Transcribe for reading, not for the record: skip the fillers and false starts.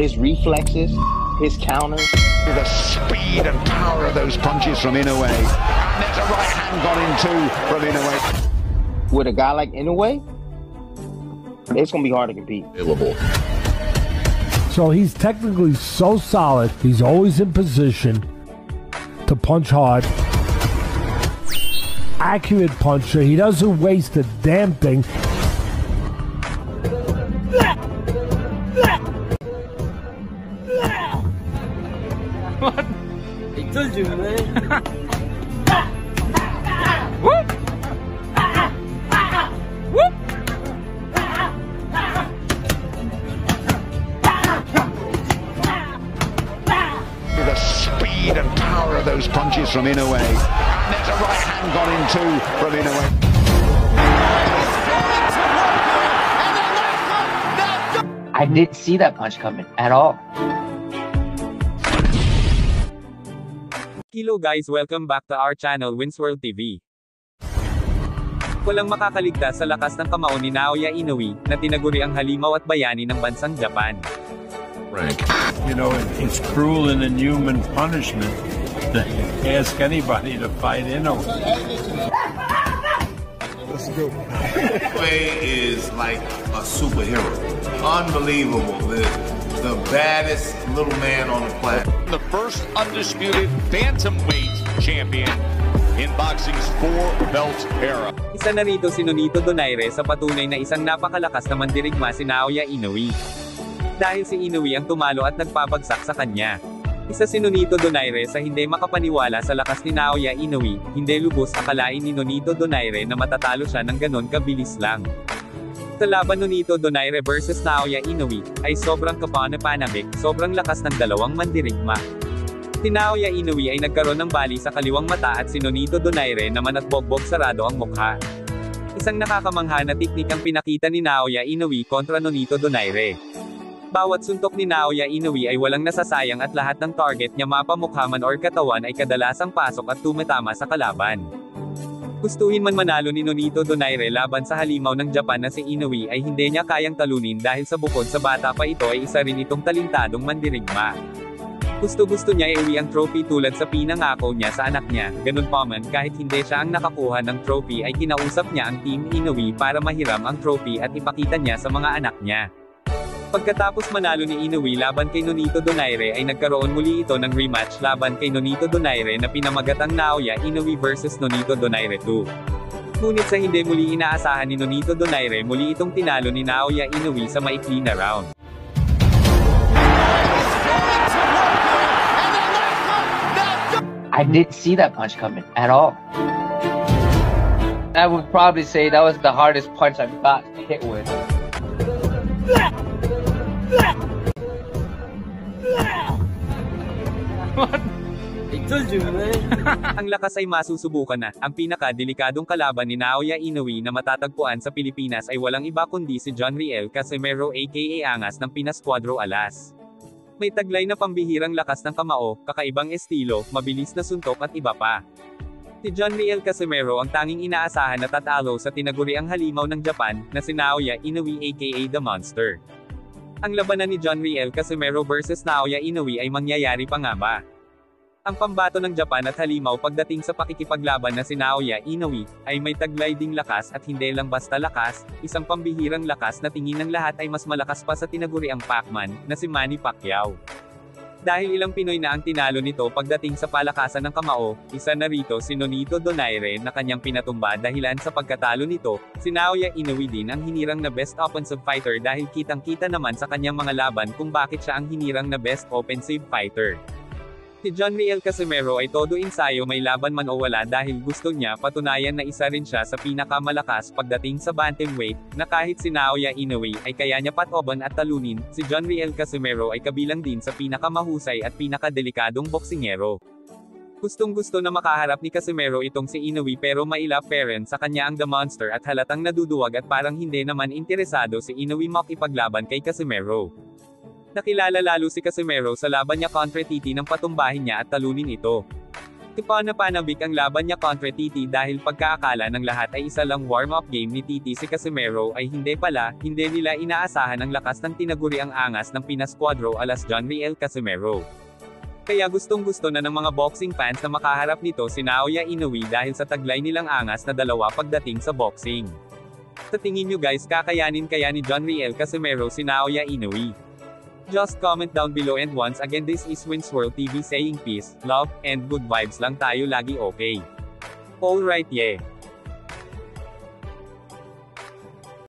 his reflexes, his counters. The speed and power of those punches from Inoue. And there's a right hand gone in too from Inoue. With a guy like Inoue, it's going to be hard to compete. So he's technically so solid. He's always in position to punch hard. Accurate puncher. He doesn't waste a damn thing. What? I told you, man. Whoop! Whoop! The speed and power of those punches from Inoue. And there's a right hand gone in too from Inoue. I didn't see that punch coming at all. Hello guys, welcome back to our channel Winsworld TV. Walang makakaligtas sa lakas ng kamao ni Naoya Inoue, na tinaguri ang halimaw at bayani ng bansang Japan. Frank. You know, it's cruel and inhuman punishment to ask anybody to fight Inoue. Let's go. Inoue is like a superhero. Unbelievable. The baddest little man on the planet. The first undisputed bantamweight champion in boxing's four-belt era. Isa na rito si Nonito Donaire sa patunay na isang napakalakas na mandirigma si Naoya Inoue. Dahil si Inoue ang tumalo at nagpabagsak sa kanya. Isa si Nonito Donaire sa hindi makapaniwala sa lakas ni Naoya Inoue, hindi lubos akalain ni Nonito Donaire na matatalo siya ng ganon kabilis lang. Sa laban Nonito Donaire versus Naoya Inoue, ay sobrang kapanapanabic, sobrang lakas ng dalawang mandirigma. Si Naoya Inoue ay nagkaroon ng bali sa kaliwang mata at si Nonito Donaire naman at bogbog sarado ang mukha. Isang nakakamangha na teknik ang pinakita ni Naoya Inoue kontra Nonito Donaire. Bawat suntok ni Naoya Inoue ay walang nasasayang at lahat ng target niya mapamukha man or katawan ay kadalasang pasok at tumatama sa kalaban. Gustuhin man manalo ni Nonito Donaire laban sa halimaw ng Japan na si Inoue ay hindi niya kayang talunin dahil sa bukod sa bata pa ito ay isa rin itong talintadong mandirigma. Gusto niya iuwi ang trophy tulad sa pinangako niya sa anak niya, ganun pa man kahit hindi siya ang nakakuha ng trophy ay kinausap niya ang Team Inoue para mahiram ang trophy at ipakita niya sa mga anak niya. Pagkatapos manalo ni Inoue laban kay Nonito Donaire ay nagkaroon muli ito ng rematch laban kay Nonito Donaire na pinamagat ang Naoya Inoue versus Nonito Donaire 2. Ngunit sa hindi muli inaasahan ni Nonito Donaire muli itong tinalo ni Naoya Inoue sa maikli na round. I didn't see that punch coming at all. I would probably say that was the hardest punch I've got hit with. What? I told you, man. Ang lakas ay masusubukan na. Ang pinaka-delikadong kalaban ni Naoya Inoue na matatagpuan sa Pilipinas ay walang iba kundi si John Riel Casimero aka Angas ng Pinas Cuadro Alas. May taglay na pambihirang lakas ng kamao, kakaibang estilo, mabilis na suntok at iba pa. Si John Riel Casimero ang tanging inaasahan na tatalo sa tinaguriang halimaw ng Japan, na si Naoya Inoue aka The Monster. Ang labanan ni John Riel Casimero versus Naoya Inoue ay mangyayari pa nga ba? Ang pambato ng Japan at halimaw pagdating sa pakikipaglaban na si Naoya Inoue, ay may taglay ding lakas at hindi lang basta lakas, isang pambihirang lakas na tingin ng lahat ay mas malakas pa sa tinaguriang Pac-Man, na si Manny Pacquiao. Dahil ilang Pinoy na ang tinalo nito pagdating sa palakasan ng kamao, isa na rito si Nonito Donaire na kanyang pinatumba dahilan sa pagkatalo nito, si Naoya Inoue din ang hinirang na Best Offensive Fighter dahil kitang-kita naman sa kanyang mga laban kung bakit siya ang hinirang na Best Offensive Fighter. Si John Riel Casimero ay todo ensayo may laban man o wala dahil gusto niya patunayan na isa rin siya sa pinakamalakas pagdating sa bantamweight, na kahit si Naoya Inoue ay kaya niya patoban at talunin, si John Riel Casimero ay kabilang din sa pinakamahusay at pinakadelikadong boksingero. Gustong-gusto na makaharap ni Casimero itong si Inoue pero mailap parent sa kanya ang The Monster at halatang naduduwag at parang hindi naman interesado si Inoue makipaglaban kay Casimero. Nakilala lalo si Casimero sa laban niya kontra Titi nang patumbahin niya at talunin ito. Napanabik ang laban niya kontra Titi dahil pagkaakala ng lahat ay isa lang warm-up game ni Titi si Casimero ay hindi pala, hindi nila inaasahan ang lakas ng tinaguriang angas ng Pinas Cuadro alas John Riel Casimero. Kaya gustong-gusto na ng mga boxing fans na makaharap nito si Naoya Inoue dahil sa taglay nilang angas na dalawa pagdating sa boxing. Sa tingin nyo guys, kakayanin kaya ni John Riel Casimero si Naoya Inoue? Just comment down below, and once again, this is Winsworld TV saying peace, love, and good vibes lang tayo lagi, okay? Alright, yeah.